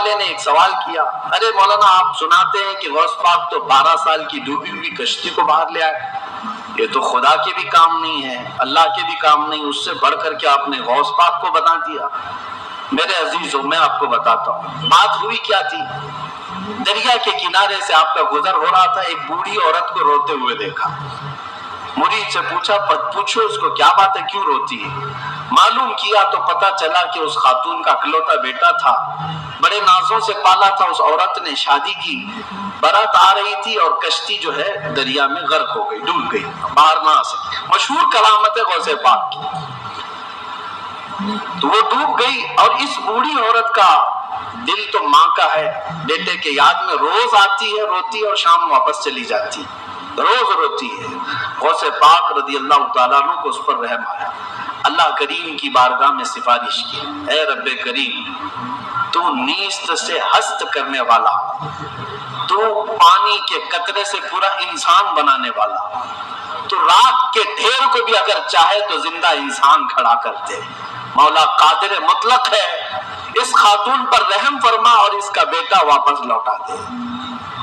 والے نے ایک سوال کیا، ارے مولانا آپ سناتے ہیں کہ غوث پاک تو 12 سال کی ڈوبی ہوئی کشتی کو باہر لے آئے، یہ تو خدا کے بھی کام نہیں ہے، اللہ کے بھی کام نہیں، اس سے بڑھ کر کے آپ نے غوث پاک کو بتا دیا۔ میرے عزیزوں میں آپ کو بتاتا ہوں بات ہوئی کیا تھی۔ دریا کے کنارے سے آپ کا گزر ہو رہا تھا، ایک بوڑھی عورت کو روتے ہوئے دیکھا۔ مرید سے پوچھو اس کو کیا بات ہے، کیوں روتی ہے؟ معلوم کیا تو پتا چلا کہ اس خاتون کا اکلوتا بیٹا تھا، بڑے نازوں سے پالا تھا، اس عورت نے شادی کی، بارات آ رہی تھی اور کشتی جو ہے دریا میں غرق ہو گئی، ڈوب گئی، باہر نہ آ سکی۔ مشہور کرامت ہے غوث پاک کی۔ تو وہ ڈوب گئی اور اس بوڑھی عورت کا دل تو ماں کا ہے، بیٹے کے یاد میں روز آتی ہے، روتی ہے اور شام واپس چلی جاتی ہے، روز روتی ہے۔ غوث پاک رضی اللہ تعالیٰ عنہ کو اس پر رحم آیا، اللہ کریم کی بارگاہ میں سفارش کی، اے رب کریم تو نیست سے ہست کرنے والا، تو پانی کے قطرے سے پورا انسان بنانے والا، تو راکھ کے ڈھیر کو بھی اگر چاہے تو زندہ انسان کھڑا کر دے، مولا قادر مطلق ہے، اس خاتون پر رحم فرما اور اس کا بیٹا واپس لوٹا دے۔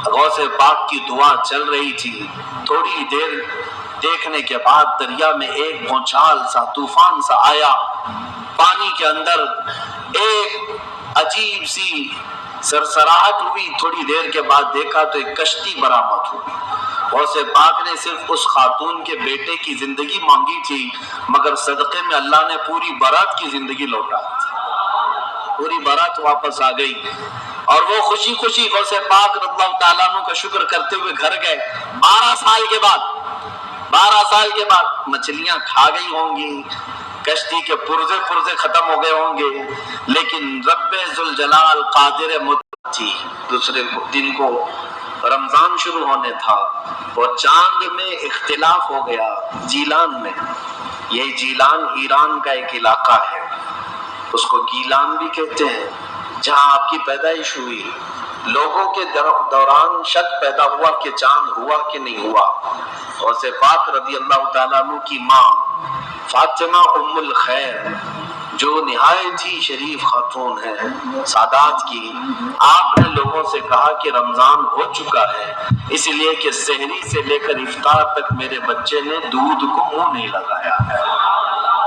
غوث پاک کی دعا چل رہی تھی، تھوڑی دیر دیکھنے کے بعد دریا میں ایک بھونچال سا طوفان سا آیا، پانی کے اندر ایک عجیب سی سرسراہٹ ہوئی، تھوڑی دیر کے بعد دیکھا تو ایک کشتی برآمد ہوئی۔ غوث پاک نے صرف اس خاتون کے بیٹے کی زندگی مانگی تھی، مگر صدقے میں اللہ نے پوری بارات کی زندگی لوٹا دی، پوری بارات واپس آ گئی، اور وہ خوشی خوشی غوث پاک رضی اللہ تعالیٰ عنہ کا شکر کرتے ہوئے گھر گئے۔ 12 سال کے بعد مچھلیاں کھا گئی ہوں گی، کشتی کے پرزے ختم ہو گئے ہوں گے، لیکن رب ذوالجلال قادر مطلق تھی۔ دوسرے دن کو رمضان شروع ہونے تھا اور چاند میں اختلاف ہو گیا، جیلان میں، یہ جیلان ایران کا ایک علاقہ ہے، اس کو گیلان بھی کہتے ہیں، جہاں آپ کی پیدائش ہوئی۔ لوگوں کے دوران شک پیدا ہوا کہ چاند ہوا کہ نہیں ہوا۔ غوث پاک رضی اللہ تعالیٰ عنہ کی ماں فاطمہ ام الخیر، جو نہایت ہی شریف خاتون ہے سادات کی، آپ نے لوگوں سے کہا کہ رمضان ہو چکا ہے، اس لیے کہ سحری سے لے کر افطار تک میرے بچے نے دودھ کو منہ نہیں لگایا ہے۔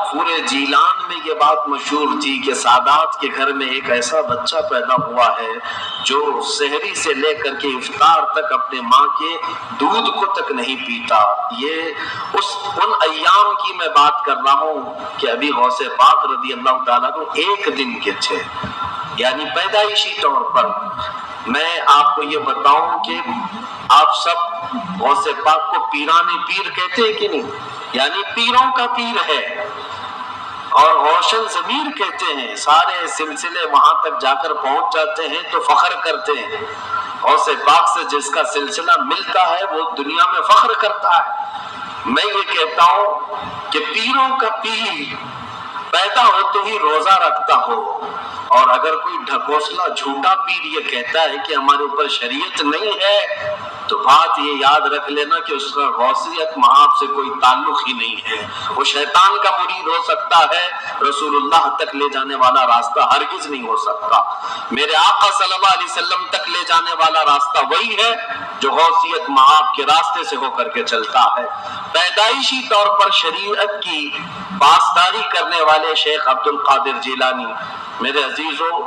پورے جیلان میں یہ بات مشہور تھی کہ سادات کے گھر میں ایک ایسا بچہ پیدا ہوا ہے جو سحری سے لے کر کے افطار تک اپنے ماں کے دودھ کو تک نہیں پیتا۔ یہ ان ایام کی میں بات کر رہا ہوں کہ ابھی غوث پاک رضی اللہ تعالیٰ کو 1 دن کے تھے، یعنی پیدائشی طور پر۔ میں آپ کو یہ بتاؤں کہ آپ سب غوث پاک کو پیران پیر کہتے ہیں کہ نہیں، یعنی پیروں کا پیر ہے، اور روشن ضمیر کہتے ہیں، سارے سلسلے وہاں تک جا کر پہنچ جاتے ہیں تو فخر کرتے ہیں۔ غوث پاک سے جس کا سلسلہ ملتا ہے وہ دنیا میں فخر کرتا ہے۔ میں یہ کہتا ہوں کہ پیروں کا پیر پیدا ہوتے ہی روزہ رکھتا ہو، اور اگر کوئی ڈھکوسلا جھوٹا پیر یہ کہتا ہے کہ ہمارے اوپر شریعت نہیں ہے، تو بات یہ یاد رکھ لینا کہ اس کا غوثیت مآب سے کوئی تعلق ہی نہیں ہے، وہ شیطان کا مرید ہو سکتا ہے، رسول اللہ تک لے جانے والا راستہ ہرگز نہیں ہو سکتا۔ میرے آقا صلی اللہ علیہ وسلم تک لے جانے والا راستہ وہی ہے جو غوثیت مآب کے راستے سے ہو کر کے چلتا ہے۔ پیدائشی طور پر شریعت کی پاسداری کرنے والے شیخ عبد القادر جیلانی، میرے عزیزوں،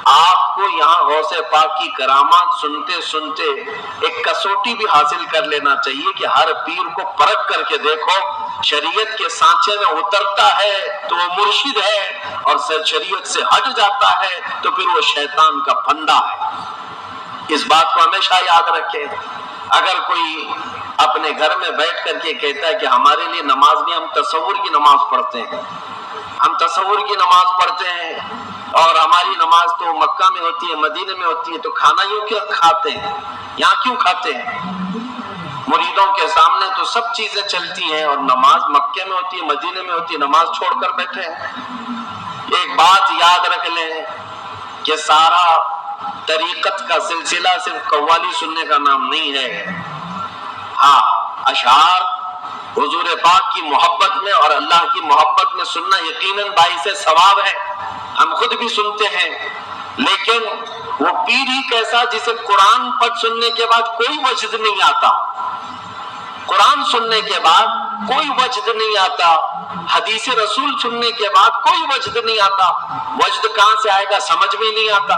آپ کو یہاں غوث پاک کی کرامات سنتے سنتے ایک کسوٹی بھی حاصل کر لینا چاہیے کہ ہر پیر کو پرکھ کر کے دیکھو، شریعت کے سانچے میں اترتا ہے تو وہ مرشد ہے، اور شریعت سے ہٹ جاتا ہے تو پھر وہ شیطان کا پھندا ہے۔ اس بات کو ہمیشہ یاد رکھیں۔ اگر کوئی اپنے گھر میں بیٹھ کر کے کہتا ہے کہ ہمارے لیے نماز نہیں، ہم تصور کی نماز پڑھتے ہیں، ہم تصور کی نماز پڑھتے ہیں، اور ہماری نماز تو مکہ میں ہوتی ہے، مدینے میں ہوتی ہے، تو کھانا یوں کیوں کھاتے ہیں، یہاں کیوں کھاتے ہیں؟ مریدوں کے سامنے تو سب چیزیں چلتی ہیں، اور نماز مکے میں ہوتی ہے، مدینے میں ہوتی ہے، نماز چھوڑ کر بیٹھے ہیں۔ ایک بات یاد رکھ لیں کہ سارا طریقت کا سلسلہ صرف قوالی سننے کا نام نہیں ہے۔ ہاں، اشعار حضور پاک کی محبت میں اور اللہ کی محبت میں سننا یقیناً باعث ثواب ہے، ہم خود بھی سنتے ہیں، لیکن وہ پیر ہی کیسا جسے قرآن پڑھ سننے کے بعد کوئی وجد نہیں آتا، قرآن سننے کے بعد کوئی وجد نہیں آتا، حدیث رسول سننے کے بعد کوئی وجد نہیں آتا، وجد کہاں سے آئے گا سمجھ میں نہیں آتا،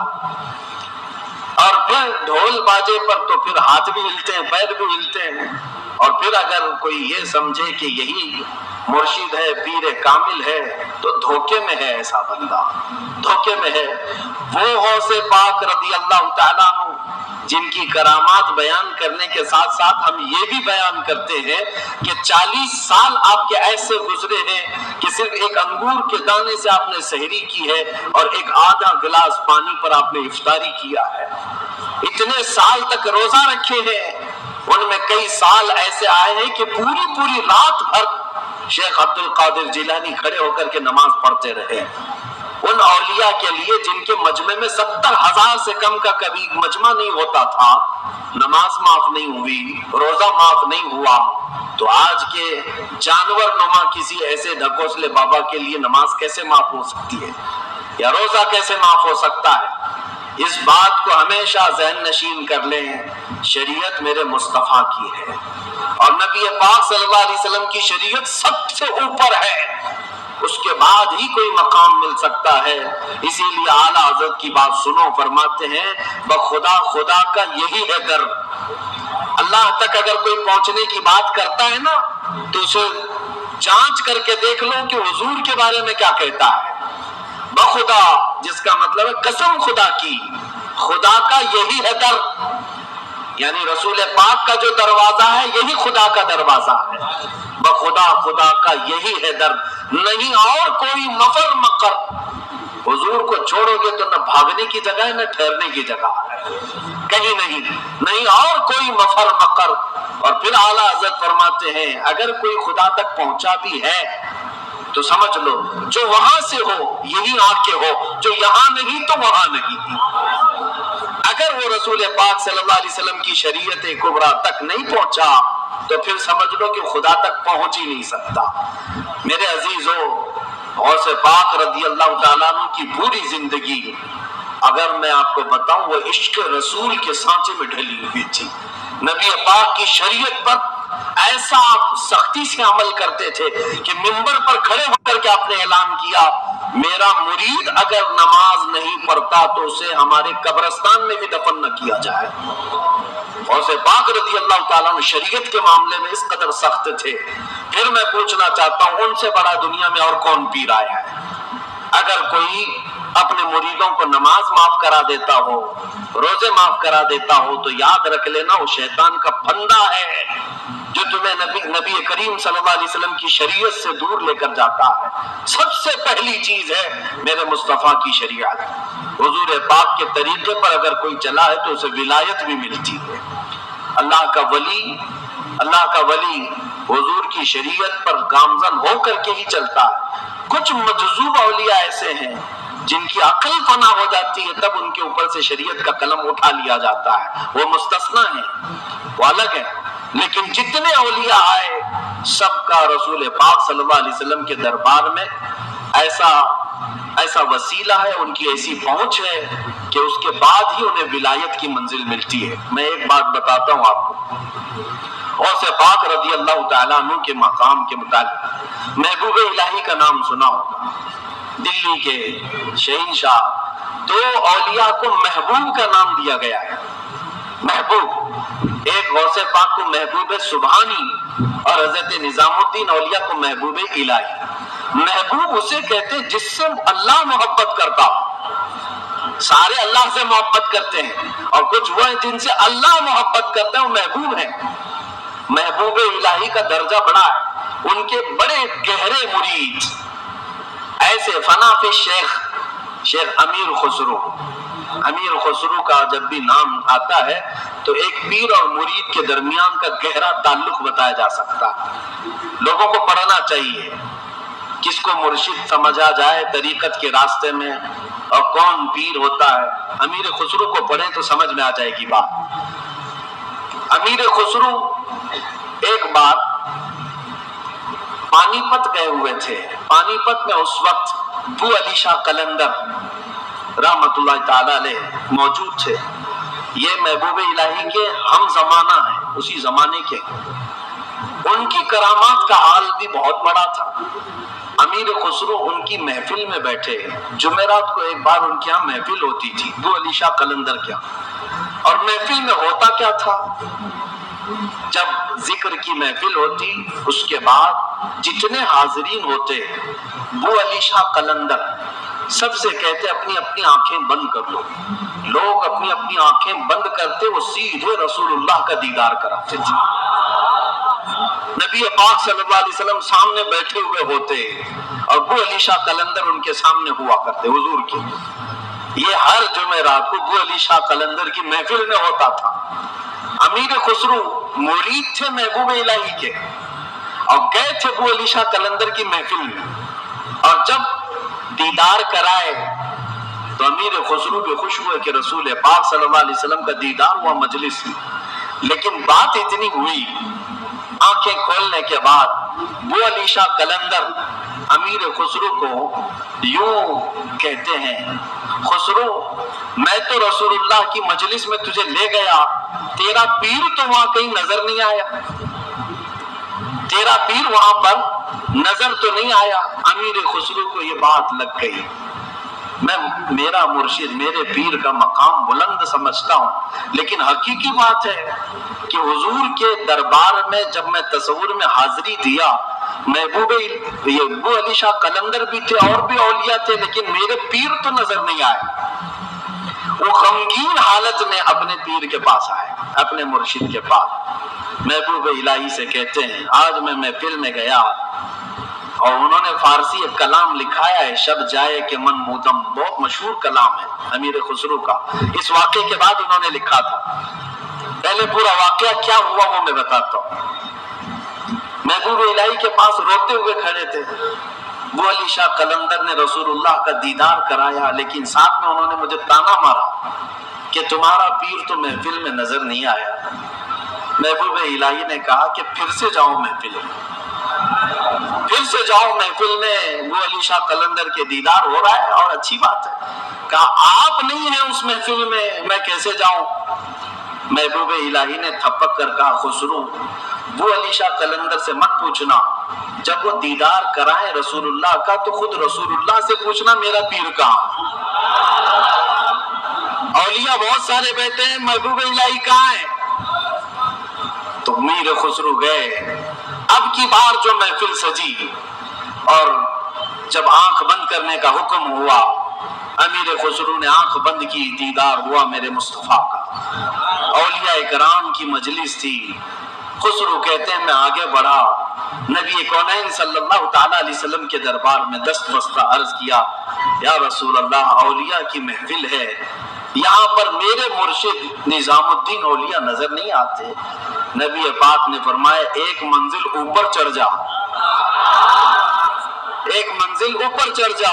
اور پھر ڈھول باجے پر تو پھر ہاتھ بھی ہلتے ہیں پیر بھی ہلتے ہیں، اور پھر اگر کوئی یہ سمجھے کہ یہی مرشد ہے پیر کامل ہے تو دھوکے میں ہے، ایسا بندہ دھوکے میں ہے۔ وہ غوث پاک رضی اللہ تعالیٰ عنہ جن کی کرامات بیان کرنے کے ساتھ ساتھ ہم یہ بھی بیان کرتے ہیں کہ 40 سال آپ کے ایسے گزرے ہیں کہ صرف ایک انگور کے دانے سے آپ نے سحری کی ہے اور ایک آدھا گلاس پانی پر آپ نے افطاری کیا ہے، اتنے سال تک روزہ رکھے ہیں، ان میں کئی سال ایسے آئے ہیں کہ پوری رات بھر شیخ عبد القادر جیلانی کھڑے ہو کر کے نماز پڑھتے رہے۔ ان اولیاء کے لیے جن کے مجمع میں 70,000 سے کم کا کبھی مجمع نہیں ہوتا تھا، نماز معاف نہیں ہوئی، روزہ معاف نہیں ہوا، تو آج کے جانور نما کسی ایسے ڈھکوسلے بابا کے لیے نماز کیسے معاف ہو سکتی ہے یا روزہ کیسے معاف ہو سکتا ہے؟ اس بات کو ہمیشہ ذہن نشین کر لیں، شریعت میرے مصطفیٰ کی ہے اور نبی پاک صلی اللہ علیہ وسلم کی شریعت سب سے اوپر ہے، اس کے بعد ہی کوئی مقام مل سکتا ہے۔ اسی لیے اعلیٰ حضرت کی بات سنو، فرماتے ہیں بخدا خدا کا یہی ہے در، اللہ تک اگر کوئی پہنچنے کی بات کرتا ہے نا تو اسے جانچ کر کے دیکھ لو کہ حضور کے بارے میں کیا کہتا ہے۔ بخدا جس کا مطلب ہے قسم خدا کی، خدا کا یہی ہے در، یعنی رسول پاک کا جو دروازہ ہے یہی خدا کا دروازہ ہے، بخدا خدا کا یہی ہے در، نہیں اور کوئی مفر مقر۔ حضور کو چھوڑو گے تو نہ بھاگنے کی جگہ ہے نہ ٹھہرنے کی جگہ ہے، کہیں نہیں اور کوئی مفر مقر۔ اور پھر اعلیٰ حضرت فرماتے ہیں اگر کوئی خدا تک پہنچا بھی ہے تو سمجھ لو جو وہاں سے ہو یہی آ کے ہو، جو یہاں نہیں تو وہاں نہیں۔ اگر وہ رسول پاک صلی اللہ علیہ وسلم کی شریعت کبریٰ تک نہیں پہنچا تو پھر سمجھ لو کہ خدا تک پہنچ ہی نہیں سکتا۔ میرے عزیزو، غوث پاک رضی اللہ تعالیٰ عنہ کی پوری زندگی اگر میں آپ کو بتاؤں وہ عشق رسول کے سانچے میں ڈھلی ہوئی تھی۔ نبی پاک کی شریعت پر ایسا سختی سے عمل کرتے تھے کہ منبر پر کھڑے ہو کر کے آپ نے اعلان کیا میرا مرید اگر نماز نہیں پڑھتا تو اسے ہمارے قبرستان میں بھی دفن نہ کیا جائے۔ غوث پاک رضی اللہ تعالیٰ عنہ شریعت کے معاملے میں اس قدر سخت تھے۔ پھر میں پوچھنا چاہتا ہوں ان سے بڑا دنیا میں اور کون پیر آیا ہے؟ اگر کوئی اپنے مریدوں کو نماز معاف کرا دیتا ہو، روزے معاف کرا دیتا ہو تو یاد رکھ لینا وہ شیطان کا پھندا ہے جو تمہیں نبی کریم صلی اللہ علیہ وسلم کی شریعت سے دور لے کر جاتا ہے۔ سب سے پہلی چیز ہے میرے مصطفیٰ کی شریعت، حضور پاک کے طریقے پر اگر کوئی چلا ہے تو اسے ولایت بھی ملتی ہے۔ اللہ کا ولی حضور کی شریعت پر گامزن ہو کر کے ہی چلتا ہے۔ کچھ مجذوب اولیاء ایسے ہیں جن کی عقل فنا ہو جاتی ہے تب ان کے اوپر سے شریعت کا قلم اٹھا لیا جاتا ہے، وہ مستثنا ہیں، وہ الگ ہے۔ لیکن جتنے اولیاء آئے سب کا رسول پاک صلی اللہ علیہ وسلم کے دربار میں ایسا وسیلہ ہے، ان کی ایسی پہنچ ہے کہ اس کے بعد ہی انہیں ولایت کی منزل ملتی ہے۔ میں ایک بات بتاتا ہوں آپ کو، غوث پاک رضی اللہ تعالیٰ عنہ کے مقام کے متعلق محبوب الہی کا نام سنا ہوگا، دلی کے شہنشاہ۔ دو اولیاء کو محبوب کا نام دیا گیا ہے، محبوب، ایک غوث پاک کو محبوب سبحانی اور حضرت نظام الدین اولیاء کو محبوب الہی۔ محبوب اسے کہتے ہیں جس سے اللہ محبت کرتا ہو، سارے اللہ سے محبت کرتے ہیں اور کچھ وہ ہیں جن سے اللہ محبت کرتا ہے، وہ محبوب ہیں۔ محبوب الہی کا درجہ بڑا ہے، ان کے بڑے گہرے مرید ایسے فنا فی شیخ امیر خسرو کا جب بھی نام آتا ہے تو ایک پیر اور مرید کے درمیان کا گہرا تعلق بتایا جا سکتا ہے۔ لوگوں کو پڑھنا چاہیے، کس کو مرشد سمجھا جائے طریقت کے راستے میں اور کون پیر ہوتا ہے۔ امیر خسرو کو پڑھیں تو سمجھ میں آ جائے گی بات۔ امیر خسرو ایک بار پانی پت گئے ہوئے تھے، پانی پت میں اس وقت ابو علی شاہ قلندر رحمت اللہ تعالی علیہ موجود تھے. یہ محبوب الہی کے ہم زمانہ ہیں، اسی زمانے کے. ان کی کرامات کا حال بھی بہت بڑا تھا. امیر خسرو ان کی محفل میں بیٹھے، جمعرات کو ایک بار ان کے یہاں محفل ہوتی تھی ابو علی شاہ قلندر کے یہاں. اور محفل میں ہوتا کیا تھا، جب ذکر کی محفل ہوتی اس کے بعد جتنے حاضرین ہوتے ابو علی شاہ قلندر سب سے کہتے اپنی اپنی آنکھیں بند کر لو. لوگ اپنی اپنی آنکھیں بند کرتے، وہ سیدھے رسول اللہ کا دیدار کراتے تھے. نبی پاک صلی اللہ علیہ وسلم سامنے بیٹھے ہوئے ہوتے، ابو علی شاہ قلندر ان کے سامنے ہوا کرتے حضور کی. یہ ہر جمعرات کو ابو علی شاہ قلندر کی محفل میں ہوتا تھا. امیر خسرو مرید تھے محبوب الہی کے اور گئے تھے ابو علی شاہ قلندر کی محفل میں. اور جب دیدار کرائے تو امیر خسرو بھی خوش ہوئے کہ رسول پاک صلی اللہ علیہ وسلم کا دیدار ہوا مجلس میں. لیکن بات اتنی ہوئی، آنکھیں کھولنے کے بعد ابو علی شاہ قلندر امیر خسرو کو یوں کہتے ہیں، خسرو میں تو رسول اللہ کی مجلس میں تجھے لے گیا، تیرا پیر تو وہاں کہیں نظر نہیں آیا، تیرا پیر وہاں پر نظر تو نہیں آیا. امیر خسرو کو یہ بات لگ گئی. میں میرا مرشد میرے پیر کا مقام بلند سمجھتا ہوں، لیکن حقیقی بات ہے کہ حضور کے دربار میں جب میں تصور میں حاضری دیا، محبوب یہ ابو علی شاہ قلندر بھی تھے اور بھی اولیاء تھے، لیکن میرے پیر تو نظر نہیں آئے. وہ غمگین حالت میں اپنے پیر کے پاس آئے، اپنے مرشد کے پاس. محبوب الہی سے کہتے ہیں آج میں محفل میں گیا اور انہوں نے فارسی ایک کلام لکھایا ہے، شب جائے کہ من مودم، بہت مشہور کلام ہے امیر خسرو کا. اس واقعے کے بعد انہوں نے لکھا تھا. پہلے پورا واقعہ کیا ہوا وہ میں بتاتا ہوں. محبوب الہی کے پاس روتے ہوئے کھڑے تھے. ابو علی شاہ قلندر نے رسول اللہ کا دیدار کرایا، لیکن ساتھ میں انہوں نے مجھے تانا مارا کہ تمہارا پیر تو محفل میں نظر نہیں آیا. محبوب الہی نے کہا کہ پھر سے جاؤ محفل میں، پھر سے جاؤ محفل میں. ابو علی شاہ قلندر کے دیدار ہو رہا ہے اور اچھی بات ہے. کہا آپ نہیں ہیں اس محفل میں کیسے جاؤں. محبوب الہی نے تھپک کر کہا خسرو ابو علی شاہ قلندر سے مت پوچھنا، جب وہ دیدار کرائیں رسول اللہ کا تو خود رسول اللہ سے پوچھنا میرا پیر کہاں. اولیاء بہت سارے بیٹھے ہیں، محبوب الہی کہاں ہے. تو میر خسرو گئے. اب کی بار جو محفل سجی اور جب آنکھ بند کرنے کا حکم ہوا، امیر خسرو نے آنکھ بند کی، دیدار ہوا میرے مصطفیٰ کا. اولیاء کرام کی مجلس تھی. خسرو کہتے ہیں میں آگے بڑھا، نبی کونین صلی اللہ تعالی علیہ وسلم کے دربار میں دست بستہ عرض کیا یا رسول اللہ اولیاء کی محفل ہے، یہاں پر میرے مرشد نظام الدین اولیاء نظر نہیں آتے. نبی پاک نے فرمایا ایک منزل اوپر چڑھ جا، ایک منزل اوپر چڑھ جا.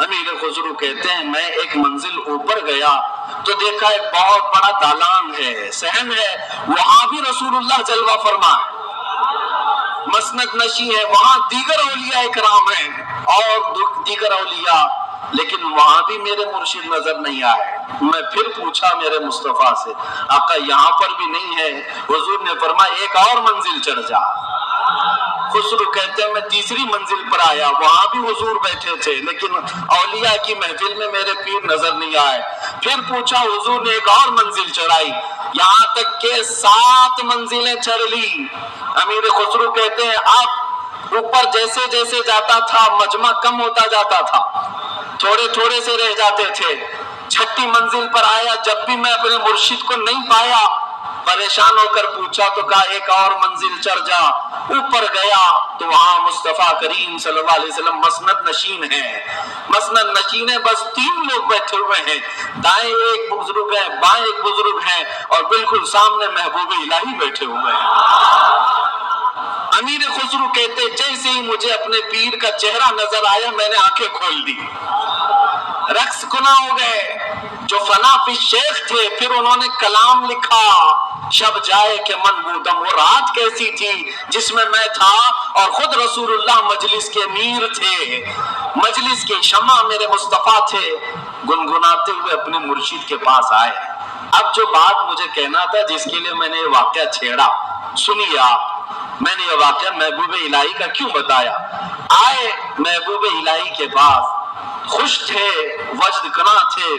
امیر خسرو کہتے ہیں میں ایک منزل اوپر گیا تو دیکھا ایک بہت بڑا دالان ہے، صحن ہے، وہاں بھی رسول اللہ جلوہ فرما ہے، مسند نشی ہے، وہاں دیگر اولیاء اکرام ہیں اور دیگر اولیاء، لیکن وہاں بھی میرے مرشد نظر نہیں آئے. میں پھر پوچھا میرے مصطفیٰ سے آقا یہاں پر بھی نہیں ہے. حضور نے فرمایا ایک اور منزل چڑھ جا. خسرو کہتے ہیں میں تیسری منزل پر آیا، وہاں بھی حضور بیٹھے تھے، لیکن اولیاء کی محفل میں میرے پیر نظر نہیں آئے. پھر پوچھا، حضور نے ایک اور منزل چڑھائی، یہاں تک کہ 7 منزلیں چڑھ لی. امیر خسرو کہتے ہیں اب اوپر جیسے جیسے جاتا تھا مجمع کم ہوتا جاتا تھا، تھوڑے تھوڑے سے رہ جاتے تھے. 6ٹھی منزل پر آیا، جب بھی میں اپنے مرشد کو نہیں پایا، پریشان ہو کر پوچھا تو کہا ایک اور منزل چڑھ جا. اوپر گیا تو وہاں مصطفیٰ کریم صلی اللہ علیہ وسلم مسند نشین ہیں. مسند نشین ہے، بس 3 لوگ بیٹھے ہوئے ہیں، دائیں ایک بزرگ ہیں، بائیں ایک بزرگ ہیں اور بالکل سامنے محبوب الہی بیٹھے ہوئے ہیں. امیر خسرو کہتے جیسے ہی مجھے اپنے پیر کا چہرہ نظر آیا میں نے آنکھیں کھول دی، رقص کنا ہو گئے. جو فنا فی شیخ تھے، پھر انہوں نے کلام لکھا شب جائے کہ من بودم، وہ رات کیسی تھی جس میں میں تھا اور خود رسول اللہ مجلس کے امیر تھے، مجلس کے شمع میرے مصطفیٰ تھے، گنگناتے ہوئے اپنے مرشد کے پاس آئے۔ اب جو بات مجھے کہنا تھا، جس کے لیے میں نے یہ واقعہ چھیڑا، سنیے آپ، میں نے یہ واقعہ محبوب الہی کا کیوں بتایا۔ آئے محبوب الہی کے پاس، خوش تھے، وجد کنا تھے۔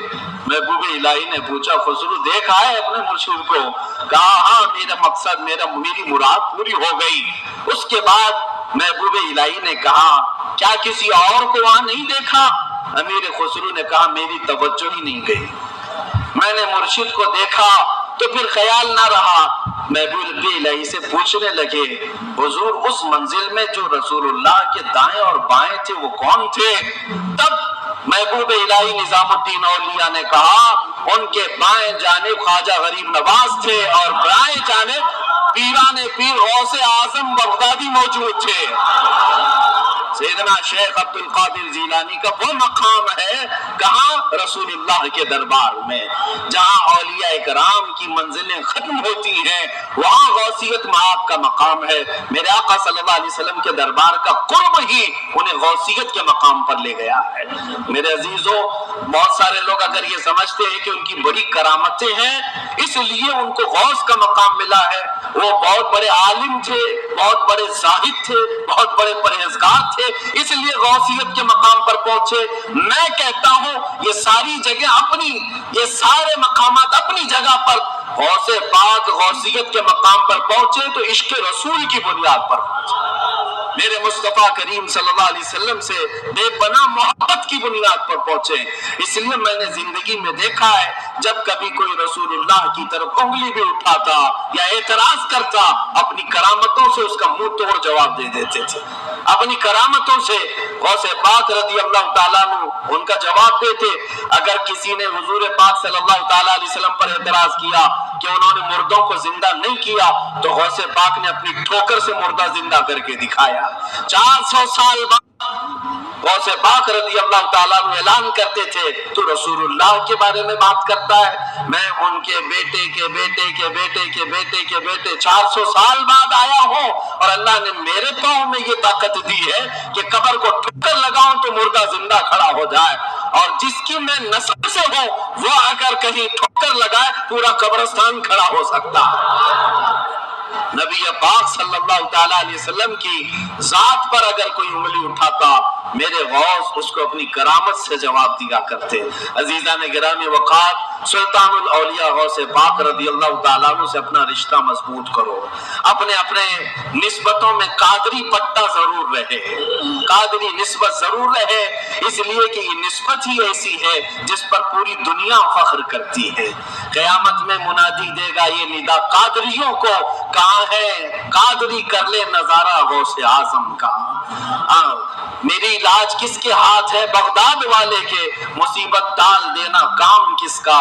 محبوب الہی نے پوچھا خسرو دیکھا ہے اپنے مرشد کو؟ کہا ہاں، میرا مقصد، میری مراد پوری ہو گئی۔ اس کے بعد محبوب الہی نے کہا کیا کسی اور کو وہاں نہیں دیکھا؟ امیر خسرو نے کہا میری توجہ ہی نہیں گئی، میں نے مرشد کو دیکھا تو پھر خیال نہ رہا۔ محبوب الہی سے پوچھنے لگے حضور اس منزل میں جو رسول اللہ کے دائیں اور بائیں تھے وہ کون تھے؟ تب محبوب الہی نظام الدین اولیاء نے کہا ان کے بائیں جانب خواجہ غریب نواز تھے اور بائیں جانب پیران پیر غوث اعظم بغدادی موجود تھے۔ سیدنا شیخ عبد القادر جیلانی کا وہ مقام ہے کہاں؟ رسول اللہ کے دربار میں، جہاں اولیاء کرام کی منزلیں ختم ہوتی ہیں وہاں غوثیت معاب کا مقام ہے۔ میرے آقا صلی اللہ علیہ وسلم کے دربار کا قرب ہی انہیں غوثیت کے مقام پر لے گیا ہے۔ میرے عزیزو، بہت سارے لوگ اگر یہ سمجھتے ہیں کہ ان کی بڑی کرامتیں ہیں اس لیے ان کو غوث کا مقام ملا ہے، وہ بہت بڑے عالم تھے، بہت بڑے زاہد تھے، بہت بڑے پرہیزگار تھے اس لیے غوثیت کے مقام پر پہنچے۔ میں کہتا ہوں یہ ساری جگہ اپنی، یہ سارے مقامات اپنی جگہ پر، غوث پاک غوثیت کے مقام پر پہنچے تو عشق رسول کی بنیاد پر پہنچے، میرے مصطفیٰ کریم صلی اللہ علیہ وسلم سے بے پناہ محبت کی بنیاد پر پہنچے۔ اس لیے میں نے زندگی میں دیکھا ہے جب کبھی کوئی رسول اللہ کی طرف انگلی بھی اٹھاتا یا اعتراض کرتا اپنی کرامتوں سے اس کا منہ توڑ جواب دے دیتے تھے، اپنی کرامتوں سے غوث پاک رضی اللہ تعالیٰ عنہ ان کا جواب دیتے۔ اگر کسی نے حضور پاک صلی اللہ تعالیٰ علیہ وسلم پر اعتراض کیا کہ انہوں نے مردوں کو زندہ نہیں کیا تو غوث پاک نے اپنی ٹھوکر سے مردہ زندہ کر کے دکھایا۔ 400 سال بعد غوث پاک رضی اللہ تعالیٰ عنہ اعلان کرتے تھے تو رسول اللہ کے بارے میں بات کرتا ہے، میں ان کے بیٹے کے بیٹے کے بیٹے کے بیٹے کے بیٹے 400 سال بعد آیا ہوں اور اللہ نے میرے پاؤں میں یہ طاقت دی ہے کہ قبر کو ٹھوکر لگاؤں تو مردہ زندہ کھڑا ہو جائے، اور جس کی میں نسل سے ہوں وہ اگر کہیں ٹھوکر لگائے پورا قبرستان کھڑا ہو سکتا ہے۔ نبی پاک صلی اللہ تعالیٰ علیہ وسلم کی ذات پر اگر کوئی انگلی اٹھاتا میرے غوث اس کو اپنی کرامت سے جواب دیا کرتے۔ عزیزان گرامی وقار، سلطان الاولیاء غوث پاک رضی اللہ تعالیٰ عنہ سے اپنا رشتہ مضبوط کرو، اپنے نسبتوں میں قادری پٹا ضرور رہے، قادری نسبت ضرور رہے، اس لیے کہ یہ نسبت ہی ایسی ہے جس پر پوری دنیا فخر کرتی ہے۔ قیامت میں منادی دے گا یہ ندا قادریوں کو، کہاں ہے قادری کر لے نظارہ غوث اعظم کا۔ میری علاج کس کے ہاتھ ہے؟ بغداد والے کے، مصیبت ٹال دینا کام کس کا؟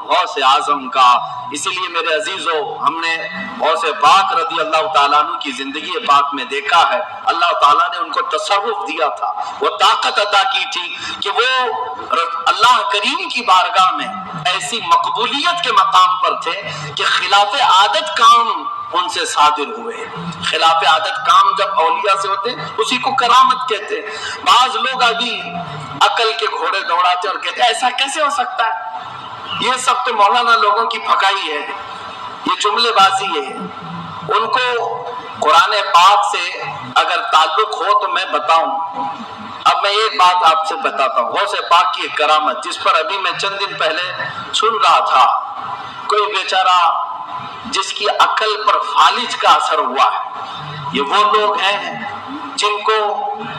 غوث اعظم کا۔ اسی لیے میرے عزیزو، ہم نے غوث پاک رضی اللہ تعالیٰ عنہ کی زندگی پاک میں دیکھا ہے اللہ تعالیٰ نے ان کو تصرف دیا تھا، وہ طاقت عطا کی تھی کہ وہ اللہ کریم کی بارگاہ میں ایسی مقبولیت کے مقام پر تھے کہ خلاف عادت کام ان سے صادر ہوئے۔ خلاف عادت کام جب اولیاء سے ہوتے اسی کو کرامت کہتے۔ بعض لوگ ابھی عقل کے گھوڑے دوڑاتے اور کہتے ایسا کیسے ہو سکتا ہے؟ یہ سب تو مولانا لوگوں کی پھکائی ہے، یہ جملے بازی ہے۔ ان کو قرآن پاک سے اگر تعلق ہو تو میں بتاؤں۔ اب میں ایک بات آپ سے بتاتا ہوں، غوث پاک کی ایک کرامت جس پر ابھی میں چند دن پہلے سن رہا تھا۔ کوئی بیچارہ جس کی عقل پر فالج کا اثر ہوا ہے، یہ وہ لوگ ہیں جن کو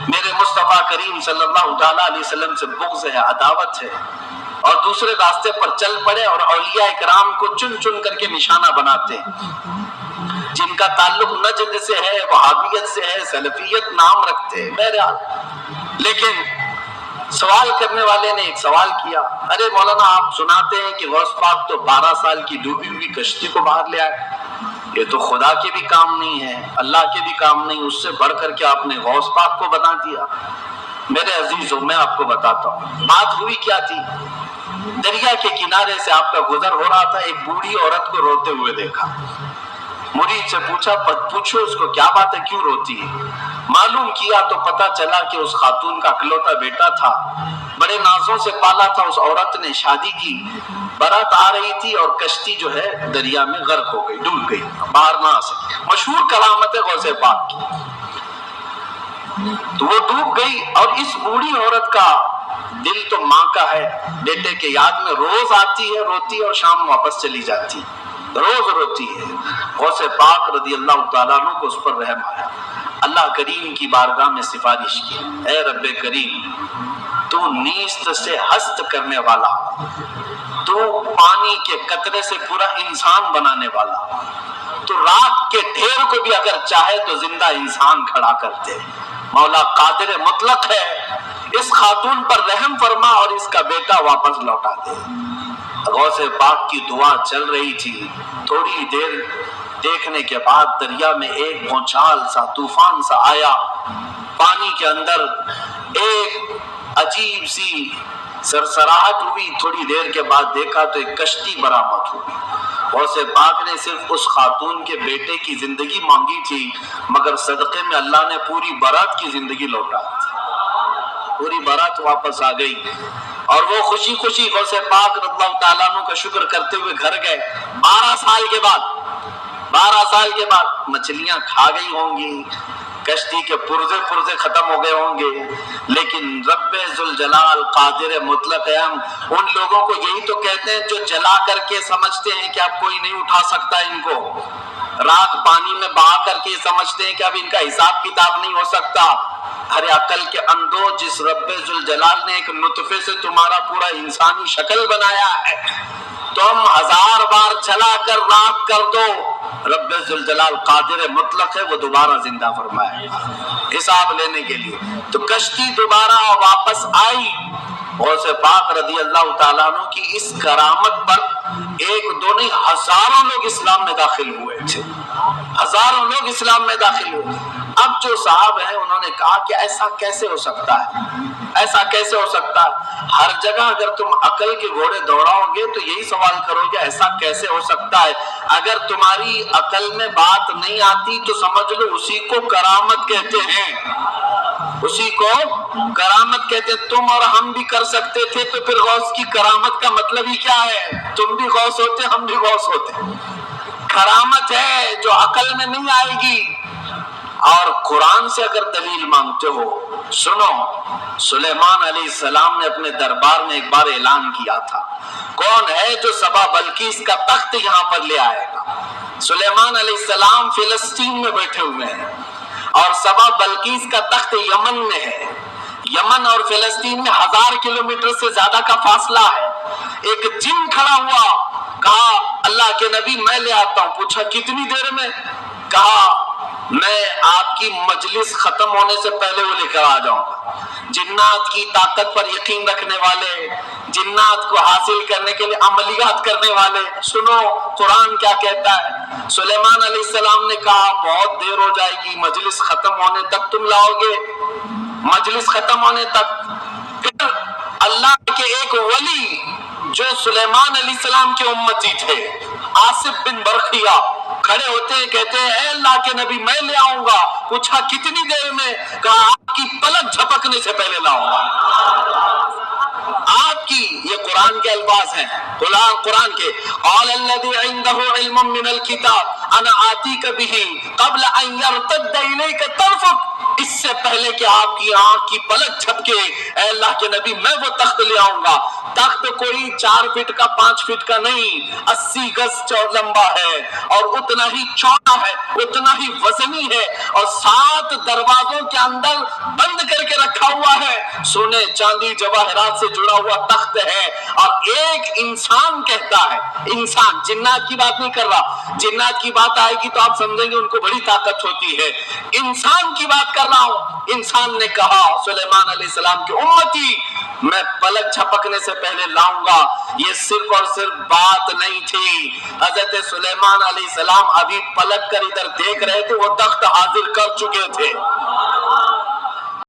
میرے مصطفیٰ کریم صلی اللہ تعالیٰ علیہ وسلم سے بغض ہے، عداوت ہے، اور دوسرے راستے پر چل پڑے اور اولیاء کرام کو چن چن کر کے نشانہ بناتے ہیں، جن کا تعلق نجد سے ہے، وہابیت سے ہے، سلفیت نام رکھتے ہیں۔ بہرحال لیکن سوال کرنے والے نے ایک سوال کیا، ارے مولانا آپ سناتے ہیں کہ غوث پاک تو 12 سال کی ڈوبی ہوئی کشتی کو باہر لے آئے، یہ تو خدا کے بھی کام نہیں ہے، اللہ کے بھی کام نہیں، اس سے بڑھ کر کے آپ نے غوث پاک کو بتا دیا۔ میرے عزیزوں، میں آپ کو بتاتا ہوں بات ہوئی کیا تھی۔ دریا کے کنارے سے آپ کا گزر ہو رہا تھا، ایک بوڑھی عورت کو روتے ہوئے دیکھا۔ مرید سے پوچھو اس کو کیا بات ہے، کیوں روتی ہے؟ معلوم کیا تو پتا چلا کہ اس خاتون کا اکلوتا بیٹا تھا، بڑے نازوں سے پالا تھا، اس عورت نے شادی کی، بارات آ رہی تھی اور کشتی جو ہے دریا میں غرق ہو گئی، ڈوب گئی، باہر نہ آ سکی۔ مشہور کرامت ہے غوث پاک کی۔ تو وہ ڈوب گئی، اور اس بوڑھی عورت کا دل تو ماں کا ہے، بیٹے کے یاد میں روز آتی ہے، روتی ہے اور شام واپس چلی جاتی، روز روتی ہے۔ غوث پاک رضی اللہ تعالیٰ عنہ کو اس پر رحم آیا، اللہ کریم کی بارگاہ میں سفارش کی، اے رب کریم، تو نیست سے ہست کرنے والا، تو پانی کے قطرے سے پورا انسان بنانے والا، تو راک کے ڈھیر کو بھی اگر چاہے تو زندہ انسان کھڑا کر دے، مولا قادر مطلق ہے، اس خاتون پر رحم فرما اور اس کا بیٹا واپس لوٹا دے۔ غوث پاک کی دعا چل رہی تھی، تھوڑی دیر دیکھنے کے بعد دریا میں ایک بھونچال سا، طوفان سا آیا، پانی کے اندر ایک عجیب سی سرسراہٹ ہوئی، تھوڑی دیر کے بعد دیکھا تو ایک کشتی برآمد ہوئی۔ غوث پاک نے صرف اس خاتون کے بیٹے کی زندگی مانگی تھی، مگر صدقے میں اللہ نے پوری بارات کی زندگی لوٹا دی، پوری بارات واپس آ گئی، اور وہ خوشی خوشی غوث پاک رضی اللہ تعالیٰ عنہ کا شکر کرتے ہوئے گھر گئے۔ 12 سال کے بعد مچھلیاں کھا گئی ہوں گی، کشتی کے پرزے ختم ہو گئے ہوں گے، لیکن رب ذوالجلال قادر مطلق ہے، ہم ان لوگوں کو یہی تو کہتے ہیں جو جلا کر کے سمجھتے ہیں کہ اب کوئی نہیں اٹھا سکتا ان کو، راکھ پانی میں بہا کر کے سمجھتے ہیں کہ اب ان کا حساب کتاب نہیں ہو سکتا۔ ارے عقل کے اندھو، جس رب ذوالجلال نے ایک نطفے سے تمہارا پورا انسانی شکل بنایا ہے، تم 1000 بار جلا کر راکھ کر دو، رب ذوالجلال قادر مطلق ہے، وہ دوبارہ زندہ فرمائے گا حساب لینے کے لیے۔ تو کشتی دوبارہ واپس آئی۔ غوث پاک رضی اللہ تعالیٰ عنہ کی اس کرامت پر ایک دو نہیں، ہزاروں لوگ اسلام میں داخل ہوئے تھے، ہزاروں لوگ اسلام میں داخل ہوئے۔ اب جو صاحب ہیں انہوں نے کہا کہ ایسا کیسے ہو سکتا ہے، ایسا کیسے ہو سکتا ہے؟ ہر جگہ اگر تم عقل کے گھوڑے دوڑاؤ گے تو یہی سوال کرو گے ایسا کیسے ہو سکتا ہے۔ اگر تمہاری عقل میں بات نہیں آتی تو سمجھ لو اسی کو کرامت کہتے ہیں، اسی کو کرامت کہتے ہیں۔ تم اور ہم بھی کر سکتے تھے تو پھر غوث کی کرامت کا مطلب ہی کیا ہے؟ تم بھی غوث ہوتے، ہم بھی غوث ہوتے۔ کرامت ہے جو عقل میں نہیں آئے گی۔ اور قرآن سے اگر دلیل مانگتے ہو، سنو، سلیمان علیہ السلام نے اپنے دربار میں ایک بار اعلان کیا تھا، کون ہے جو سبا بلقیس کا تخت یہاں پر لے آئے گا؟ سلیمان علیہ السلام فلسطین میں بیٹھے ہوئے ہیں اور سبا بلقیس کا تخت یمن میں ہے۔ یمن اور فلسطین میں 1000 کلومیٹر سے زیادہ کا فاصلہ ہے۔ ایک جن کھڑا ہوا، کہا اللہ کے نبی میں لے آتا ہوں۔ پوچھا کتنی دیر میں؟ کہا میں آپ کی مجلس ختم ہونے سے پہلے وہ لے کر آ جاؤں گا۔ جنات کی طاقت پر یقین رکھنے والے، جنات کو حاصل کرنے کے لیے عملیات کرنے والے، سنو قرآن کیا کہتا ہے۔ سلیمان علیہ السلام نے کہا بہت دیر ہو جائے گی، مجلس ختم ہونے تک تم لاؤ گے؟ مجلس ختم ہونے تک۔ پھر اللہ کے ایک ولی جو سلیمان علیہ السلام کے امتی تھے، آصف بن برخیہ، کھڑے ہوتے ہیں، کہتے ہیں اے اللہ کے نبی میں لے آؤں گا۔ پوچھا کتنی دیر میں؟ کہا آپ کی پلک جھپکنے سے پہلے لاؤں گا۔ آپ کی، یہ قرآن کے الفاظ ہیں، قرآن کے، قال الذی عنده علم من الکتاب انا آتیک بہ قبل ان یرتد الیک طرفک، اس سے پہلے کہ آپ کی آنکھ کی پلک جھپکے اے اللہ کے نبی میں وہ تخت لے آؤں گا۔ تخت کوئی 4 فٹ کا 5 فٹ کا نہیں، 80 گز لمبا ہے اور اتنا ہی چوڑا ہے، اتنا ہی وزنی ہے، اور 7 دروازوں کے اندر بند کر کے رکھا ہوا ہے، سونے چاندی جواہرات سے جڑا ہوا تخت ہے۔ اور ایک انسان کہتا ہے، انسان، جنات کی بات نہیں کر رہا، جنات کی بات آئے گی تو آپ سمجھیں گے ان کو بڑی طاقت ہوتی ہے، انسان کی بات کر رہا ہوں۔ انسان نے کہا سلیمان علیہ السلام کی امتی میں پلک جھپکنے سے پہلے لاؤں گا۔ یہ صرف اور صرف بات نہیں تھی، حضرت سلیمان علیہ السلام ابھی پلک کر ادھر دیکھ رہے تھے، وہ تخت حاضر کر چکے تھے۔